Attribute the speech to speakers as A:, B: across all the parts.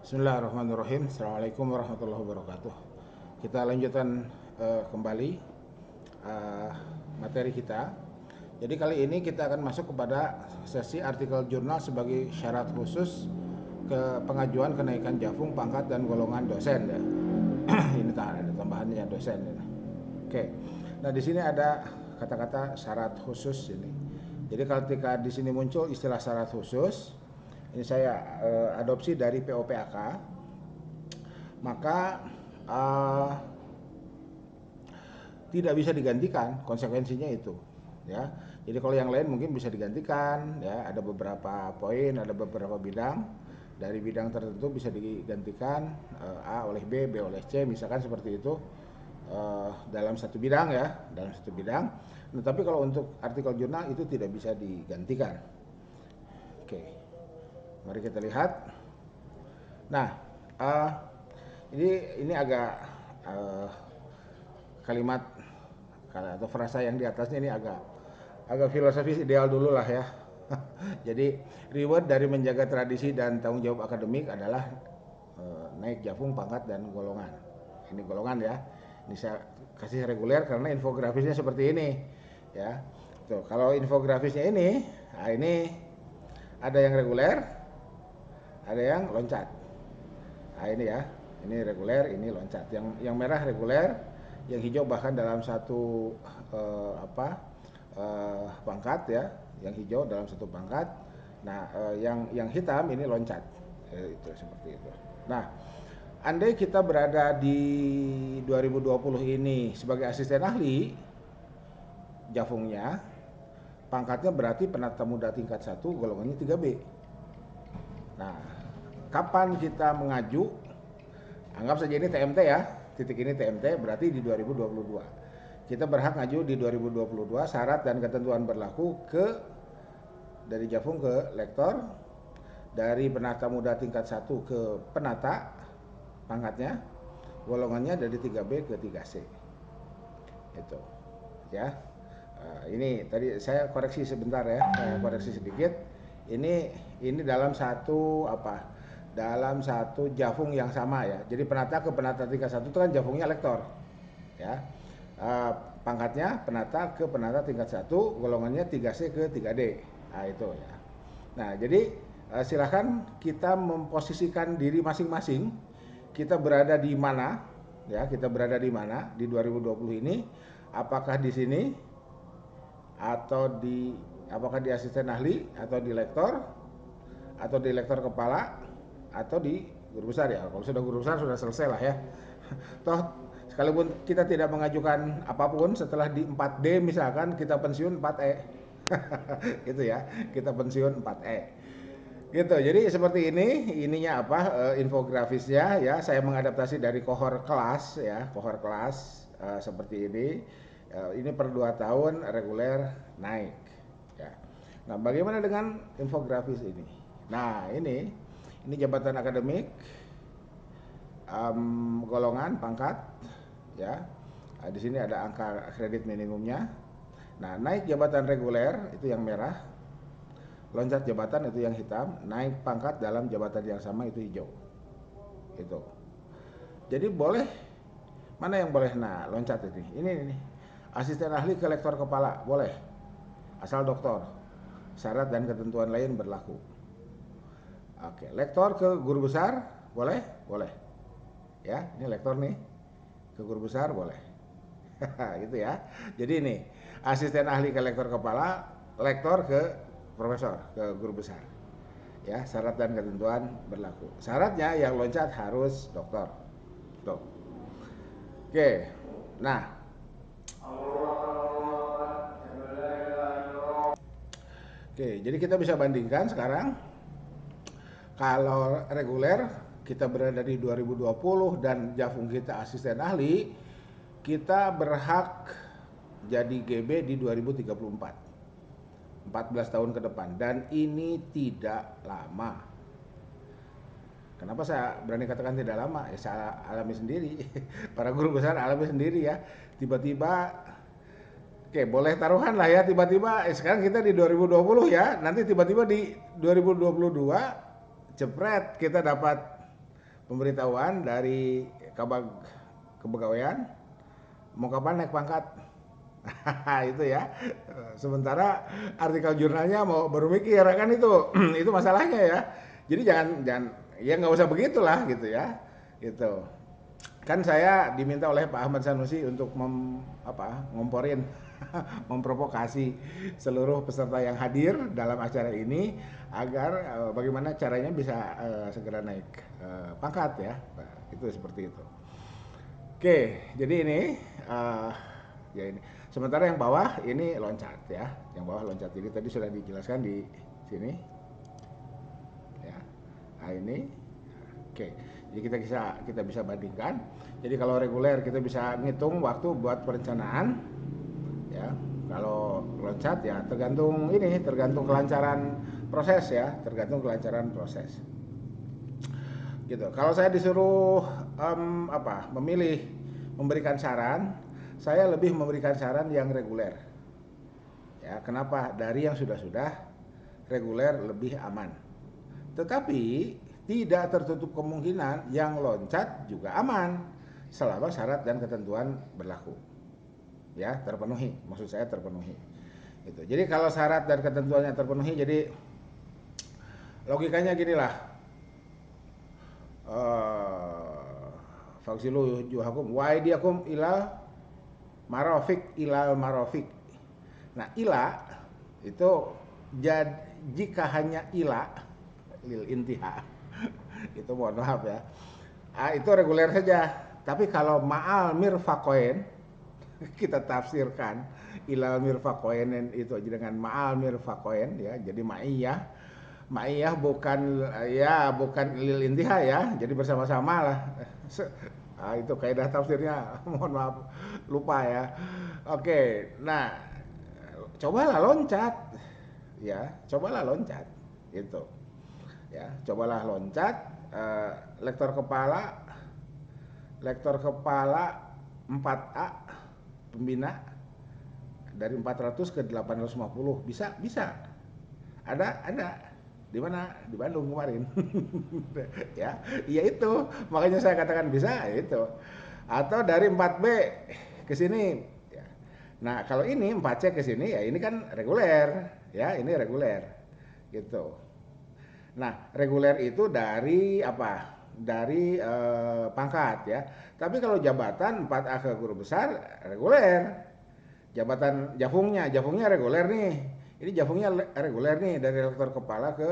A: Bismillahirrahmanirrahim. Assalamualaikum warahmatullahi wabarakatuh. Kita lanjutkan kembali uh, materi kita. Jadi kali ini kita akan masuk kepada sesi artikel jurnal sebagai syarat khusus ke pengajuan kenaikan jafung, pangkat dan golongan dosen. Ya. Ini ada tambahannya dosen. Ya. Oke. Nah di sini ada kata-kata syarat khusus ini. Jadi ketika di sini muncul istilah syarat khusus, ini saya adopsi dari POPAK, maka uh, tidak bisa digantikan, konsekuensinya itu ya. Jadi kalau yang lain mungkin bisa digantikan ya, ada beberapa poin, ada beberapa bidang, dari bidang tertentu bisa digantikan A oleh B, B oleh C, misalkan seperti itu dalam satu bidang ya, dalam satu bidang. Nah, tapi kalau untuk artikel jurnal itu tidak bisa digantikan. Oke, mari kita lihat. Nah, uh, ini agak uh, kalimat atau frasa yang di atasnya ini agak filosofis ideal dulu lah ya. Jadi reward dari menjaga tradisi dan tanggung jawab akademik adalah naik jafung, pangkat dan golongan. Ini golongan ya. Ini saya kasih reguler karena infografisnya seperti ini ya. Tuh, kalau infografisnya ini, nah ini ada yang reguler, ada yang loncat. Nah ini ya, ini reguler, ini loncat. Yang merah reguler, yang hijau bahkan dalam satu pangkat ya, yang hijau dalam satu pangkat. Nah yang hitam ini loncat, itu seperti itu. Nah, andai kita berada di 2020 ini sebagai asisten ahli, jafungnya, pangkatnya berarti penata muda tingkat 1, golongannya 3B. Nah, kapan kita mengaju? Anggap saja ini TMT ya, titik ini TMT berarti di 2022. Kita berhak ngaju di 2022, syarat dan ketentuan berlaku dari jafung ke lektor, dari penata muda tingkat 1 ke penata pangkatnya, golongannya dari 3B ke 3C. Itu ya. Ini tadi saya koreksi sebentar ya, saya koreksi sedikit. Ini dalam satu dalam satu jafung yang sama ya. Jadi penata ke penata tingkat 1 itu kan jafungnya lektor ya. Pangkatnya penata ke penata tingkat 1, golongannya 3C ke 3D. Nah itu ya. Nah jadi silahkan kita memposisikan diri masing-masing, kita berada di mana ya, kita berada di mana di 2020 ini, apakah di sini atau apakah di asisten ahli atau di lektor atau di lektor kepala atau di guru besar ya. Kalau sudah guru besar sudah selesai lah ya. Toh sekalipun kita tidak mengajukan apapun setelah di 4D misalkan kita pensiun 4E. Gitu ya. Kita pensiun 4E. Gitu. Jadi seperti ininya infografisnya ya. Saya mengadaptasi dari kohor kelas ya, kohor kelas seperti ini. Ini per 2 tahun reguler naik ya. Nah, bagaimana dengan infografis ini? Nah, ini jabatan akademik, golongan, pangkat, ya. Nah, di sini ada angka kredit minimumnya. Nah, naik jabatan reguler itu yang merah, loncat jabatan itu yang hitam, naik pangkat dalam jabatan yang sama itu hijau. Itu. Jadi boleh, mana yang boleh? Nah, loncat ini. Asisten ahli ke lektor kepala boleh, asal doktor. Syarat dan ketentuan lain berlaku. Oke, lektor ke guru besar boleh? Boleh. Ya, ini lektor nih ke guru besar boleh. Gitu ya. Jadi ini asisten ahli ke lektor kepala, lektor ke profesor, ke guru besar. Ya, syarat dan ketentuan berlaku. Syaratnya yang loncat harus doktor. Tuh. Oke. Nah, oke, jadi kita bisa bandingkan sekarang kalau reguler kita berada di 2020 dan jafung kita asisten ahli, kita berhak jadi GB di 2034. 14 tahun ke depan dan ini tidak lama. Kenapa saya berani katakan tidak lama? Ya saya alami sendiri. Para guru besar alami sendiri ya. Tiba-tiba oke, boleh taruhan lah ya, tiba-tiba sekarang kita di 2020 ya, nanti tiba-tiba di 2022 jepret kita dapat pemberitahuan dari kabag kepegawaian mau kapan naik pangkat. Itu ya. Sementara artikel jurnalnya mau baru mikir kan itu itu masalahnya ya. Jadi jangan ya nggak usah begitulah gitu ya. Gitu. Kan saya diminta oleh Pak Ahmad Sanusi untuk ngomporin memprovokasi seluruh peserta yang hadir dalam acara ini agar bagaimana caranya bisa segera naik pangkat ya. Nah, itu seperti itu. Oke, jadi ini ya ini. Sementara yang bawah ini loncat ya. Yang bawah loncat. Jadi tadi sudah dijelaskan di sini. Ya. Nah, ini. Oke. Jadi kita bisa bandingkan. Jadi kalau reguler kita bisa ngitung waktu buat perencanaan ya. Kalau loncat ya tergantung kelancaran proses ya, tergantung kelancaran proses. Gitu. Kalau saya disuruh memilih memberikan saran, saya lebih memberikan saran yang reguler. Ya, kenapa? Dari yang sudah-sudah reguler lebih aman. Tetapi tidak tertutup kemungkinan yang loncat juga aman selama syarat dan ketentuan berlaku. Ya, terpenuhi. Maksud saya terpenuhi. Gitu. Jadi kalau syarat dan ketentuannya terpenuhi, jadi logikanya gini lah. Faksilu juhakum wa aidiakum ilal marofik. Nah, ila itu jika hanya ila lil intiha itu mohon maaf ya. Itu reguler saja. Tapi kalau ma'al mirfaqain kita tafsirkan ilal mirfaqain itu aja dengan ma'al mirfaqain ya. Jadi ma'iyah bukan lil intiha ya. Jadi bersama-sama lah. Itu kaidah tafsirnya mohon maaf lupa ya. Oke, nah cobalah loncat ya, cobalah loncat gitu ya, cobalah loncat. Lektor kepala 4A pembina dari 400 ke 850 bisa ada di mana di Bandung kemarin. Ya iya itu makanya saya katakan bisa itu, atau dari 4B ke sini ya. Nah kalau ini 4C ke sini ya ini kan reguler ya, ini reguler gitu. Nah reguler itu dari apa, dari pangkat ya. Tapi kalau jabatan 4A ke guru besar reguler, jabatan jafungnya reguler nih. Ini jafungnya reguler nih dari rektor kepala ke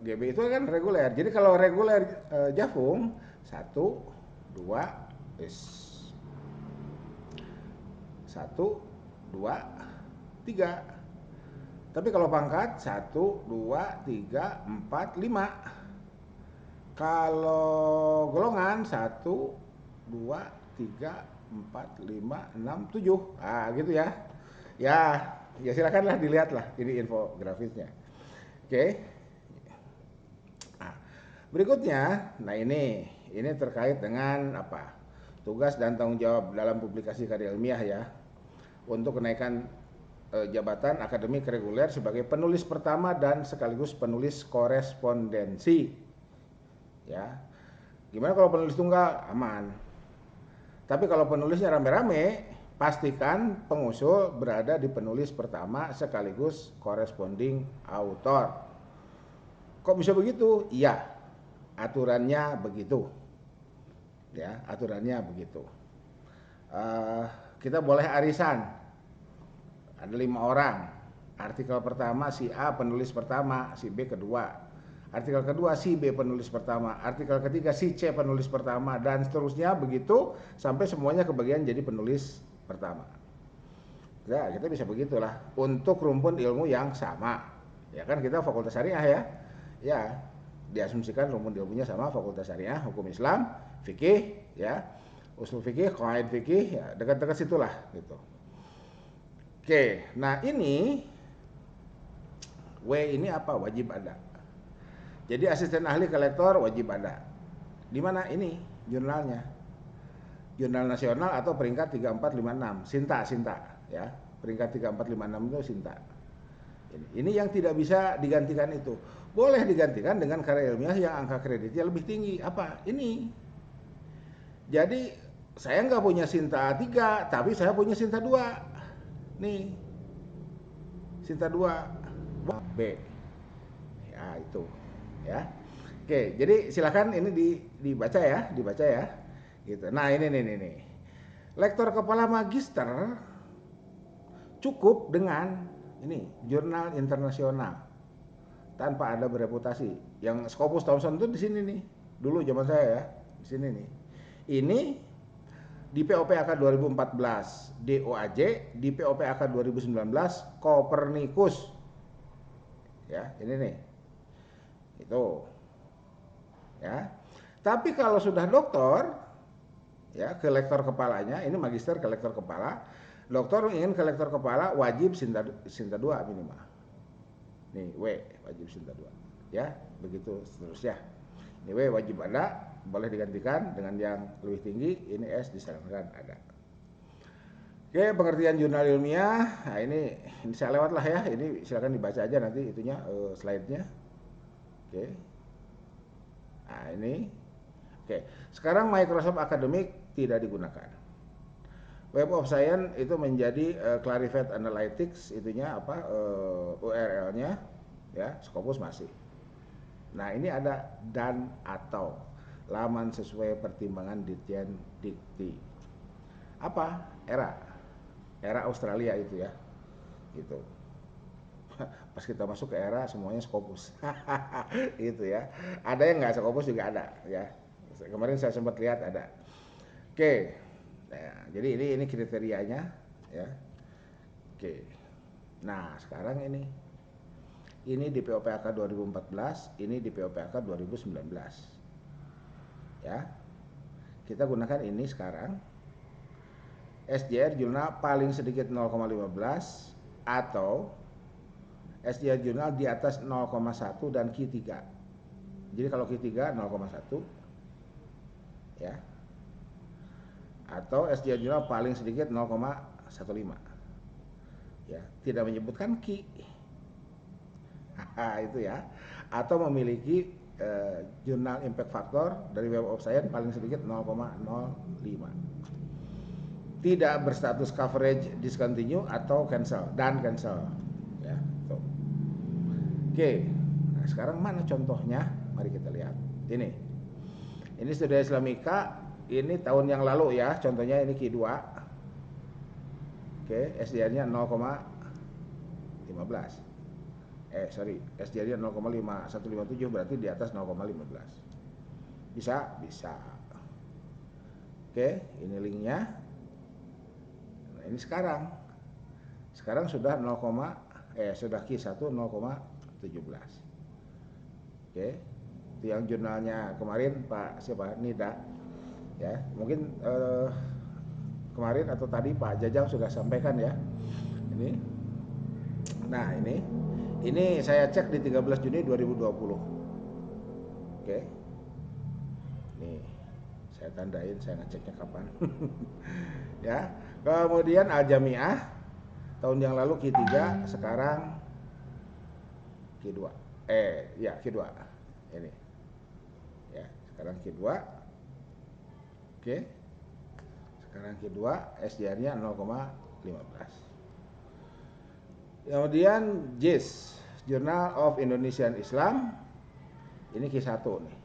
A: GB itu kan reguler. Jadi kalau reguler jafung 1 2 1 2 3. Tapi kalau pangkat 1 2 3 4 5. Kalau golongan 1 2 3 4 5 6 7. Ah gitu ya. Ya silakanlah dilihatlah ini infografisnya. Oke. Nah, berikutnya, nah ini terkait dengan apa? Tugas dan tanggung jawab dalam publikasi karya ilmiah ya. Untuk kenaikan jabatan akademik reguler sebagai penulis pertama dan sekaligus penulis korespondensi. Ya. Gimana kalau penulis tunggal? Aman. Tapi kalau penulisnya rame-rame, pastikan pengusul berada di penulis pertama sekaligus corresponding author. Kok bisa begitu? Iya, aturannya begitu. Ya, aturannya begitu. Kita boleh arisan. Ada 5 orang. Artikel pertama si A penulis pertama, si B kedua. Artikel kedua si B penulis pertama, artikel ketiga si C penulis pertama, dan seterusnya begitu sampai semuanya kebagian jadi penulis pertama. Ya, kita bisa begitulah untuk rumpun ilmu yang sama. Ya kan kita fakultas syariah ya. Ya, diasumsikan rumpun ilmunya sama, fakultas syariah, hukum Islam, fikih, ya, usul fikih, qawaid fikih, ya dekat-dekat situlah gitu. Oke, nah ini W ini apa? Wajib ada. Jadi asisten ahli ke lektor wajib ada. Di mana ini jurnalnya? Jurnal nasional atau peringkat 3456, Sinta ya. Peringkat 3456 itu Sinta. Ini yang tidak bisa digantikan itu. boleh digantikan dengan karya ilmiah yang angka kreditnya lebih tinggi. Apa? Ini. Jadi saya nggak punya Sinta 3, tapi saya punya Sinta 2. Nih, Sinta 2 B. Ya, itu. Ya. Oke, jadi silakan ini dibaca ya, dibaca ya. Gitu. Nah, ini nih. Lektor kepala magister cukup dengan ini jurnal internasional tanpa ada bereputasi. Yang Scopus Thomson itu di sini nih. Dulu zaman saya ya, di sini nih. Ini di POPAK 2014 DOAJ, di POPAK 2019 Copernicus. Ya, ini nih. Itu. Ya. Tapi kalau sudah doktor, ya ke lektor kepalanya, ini magister ke lektor kepala. Doktor ingin ke lektor kepala wajib Sinta 2 minimal. Nih, W wajib Sinta 2. Ya, begitu seterusnya. Ini W wajib ada, boleh digantikan dengan yang lebih tinggi, ini S disarankan ada. Oke, pengertian jurnal ilmiah. Nah, ini saya lewat lah ya. Ini silakan dibaca aja nanti itunya slide-nya. Oke. Nah, ini. Oke. Sekarang Microsoft Academic tidak digunakan. Web of Science itu menjadi Clarified Analytics itunya apa URL-nya ya, Scopus masih. Nah, ini ada dan atau laman sesuai pertimbangan Ditjen Dikti. Apa? Era Australia itu ya. Gitu. Pas kita masuk ke era semuanya Scopus. Gitu ya. Ada yang nggak Scopus juga ada ya. Kemarin saya sempat lihat ada. Oke. Nah, jadi ini kriterianya ya. Oke. Nah, sekarang ini di POPAK 2014, ini di POPAK 2019. Ya. Kita gunakan ini sekarang. SJR jurnal paling sedikit 0,15 atau SJR jurnal di atas 0,1 dan Q3. Jadi kalau Q3 0,1 ya. Atau SJR jurnal paling sedikit 0,15. Ya, tidak menyebutkan Q. Itu ya. Atau memiliki jurnal impact factor dari Web of Science paling sedikit 0,05. Tidak berstatus coverage discontinue atau cancel dan cancel ya. Tuh. Oke. Nah, sekarang mana contohnya? Mari kita lihat. Ini Studia Islamika, ini tahun yang lalu ya, contohnya ini Q2. Oke, SDR-nya 0,15. SDR-nya 0,5157 berarti di atas 0,15. Bisa? Bisa. Oke, ini linknya. Nah, ini sekarang sudah sudah Q1 0,17. Oke. Itu yang jurnalnya kemarin Pak siapa? Nida. Ya, mungkin kemarin atau tadi Pak Jajang sudah sampaikan ya. Ini. Nah, ini saya cek di 13 Juni 2020. Oke. Nih, saya tandain saya ngeceknya kapan. Ya. Kemudian Al-Jami'ah tahun yang lalu Q3, sekarang Q2. Ya Q2. Ini. Ya, sekarang Q2. Oke. Sekarang Q2 SDR-nya 0,15. Kemudian JIS, Journal of Indonesian Islam. Ini Q1 nih.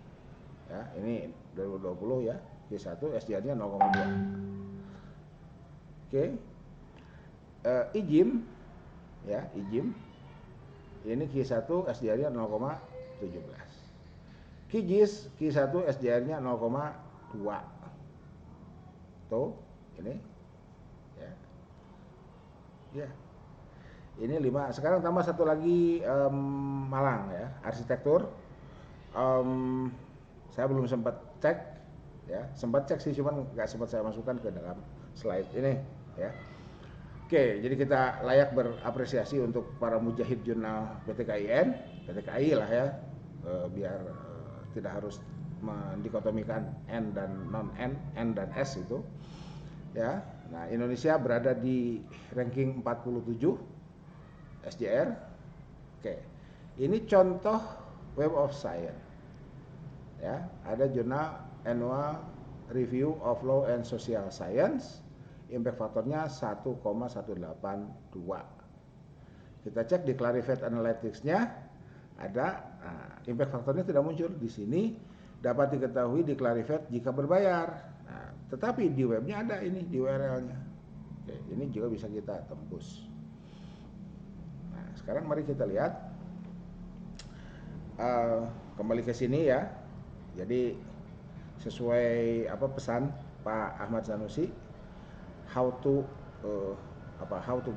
A: Ya, ini 2020 ya. Q1 SDR-nya 0,2. Oke. IJIM ya, IJIM. Ini Q1 SDR-nya 0,17. QGIS Q1 SDR-nya 0,2. Tuh, ini ya. Ya. Ini 5. Sekarang tambah satu lagi Malang ya, arsitektur. Saya belum sempat cek ya, sempat cek sih cuman nggak sempat saya masukkan ke dalam slide ini ya. Oke, jadi kita layak berapresiasi untuk para mujahid jurnal PTKIN, PTKI lah ya, biar tidak harus mendikotomikan N dan non N, N dan S itu. Ya, nah Indonesia berada di ranking 47 SJR. Oke, ini contoh Web of Science. Ya, ada jurnal Annual Review of Law and Social Science, impact faktornya 1,182. Kita cek di Clarivate Analytics-nya ada, impact faktornya tidak muncul di sini. Dapat diketahui di Clarivate jika berbayar. Nah, tetapi di webnya ada ini di URL-nya. Oke, ini juga bisa kita tembus. Nah, sekarang mari kita lihat kembali ke sini ya. Jadi sesuai pesan Pak Ahmad Sanusi, how to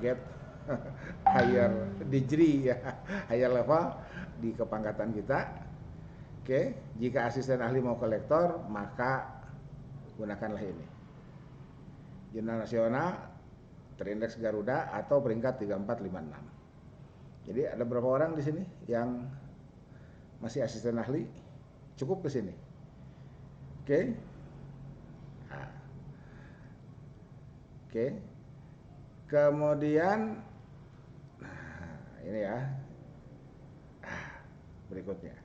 A: get higher degree ya, higher level di kepangkatan kita. Oke, jika asisten ahli mau ke lektor, maka gunakanlah ini. Jurnal nasional terindeks Garuda atau peringkat 3456. Jadi ada berapa orang di sini yang masih asisten ahli? Cukup ke sini. Oke. Nah. Oke. Kemudian ini ya. Berikutnya.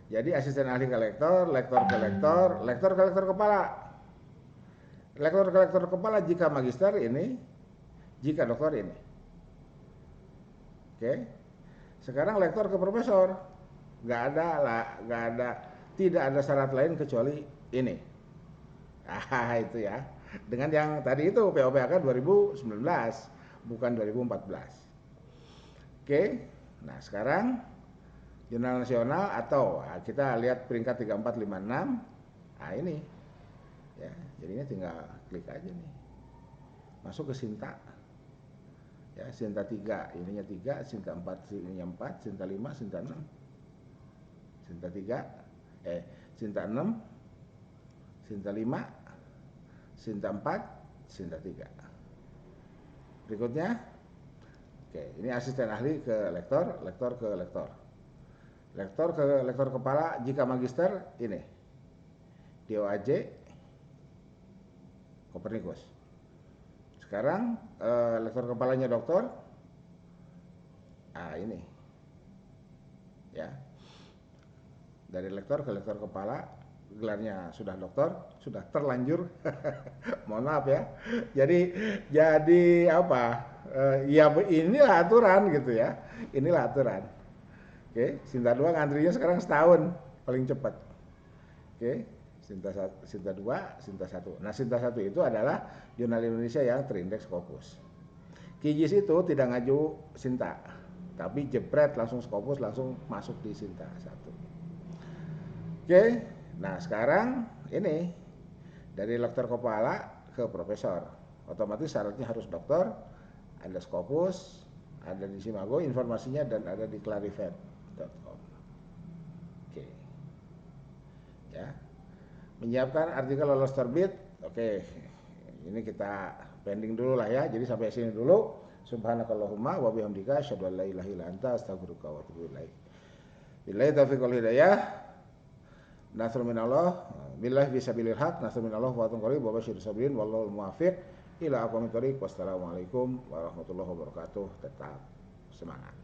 A: Jadi asisten ahli ke lektor, lektor ke lektor, lektor ke lektor kepala. Lektor ke lektor kepala jika magister ini, jika doktor ini. Oke. Sekarang lektor ke profesor. Tidak ada syarat lain kecuali ini. Itu ya. Dengan yang tadi itu POPAK 2019, bukan 2014. Oke. Nah, sekarang jurnal nasional atau kita lihat peringkat 3456. Nah, ini. Ya, jadinya tinggal klik aja nih. Masuk ke Sinta. Ya, Sinta 3, ininya 3, Sinta 4, ininya 4, Sinta 5, Sinta 6. Sinta 3, Sinta 6, Sinta 5, Sinta 4, Sinta 3. Berikutnya, oke, ini asisten ahli ke lektor, lektor ke lektor. Lektor ke lektor kepala jika magister ini. DOAJ Kopernikus. Sekarang lektor kepalanya doktor. Ini. Ya. Dari lektor ke lektor kepala, gelarnya sudah doktor, sudah terlanjur. Mohon maaf ya. Jadi apa? Ya inilah aturan gitu ya. Inilah aturan. Oke, Sinta 2 ngantrinya sekarang setahun paling cepat. Oke, Sinta 2, Sinta 1. Nah, Sinta 1 itu adalah jurnal Indonesia yang terindeks Scopus. Kijis itu tidak ngaju Sinta, tapi jepret langsung Scopus, langsung masuk di Sinta 1. Oke, nah sekarang ini dari lektor kepala ke profesor. Otomatis syaratnya harus doktor, ada Scopus, ada di Simago informasinya, dan ada di clarivate.com. Oke. Ya. Menyiapkan artikel lolos terbit. Oke. Ini kita pending dulu lah ya. Jadi sampai sini dulu. Subhanakallahumma wa bihamdika asyhadu an la ilaha illa anta astaghfiruka wa atubu ilaik. Billahi taufiq wal hidayah. Nasrul minallah, billahi fisabilil haq, nasrul minallah wa tungqari wa basyir sabirin wallahu muwaffiq ila aqwamit thoriq. Wassalamualaikum warahmatullahi wabarakatuh. Tetap semangat.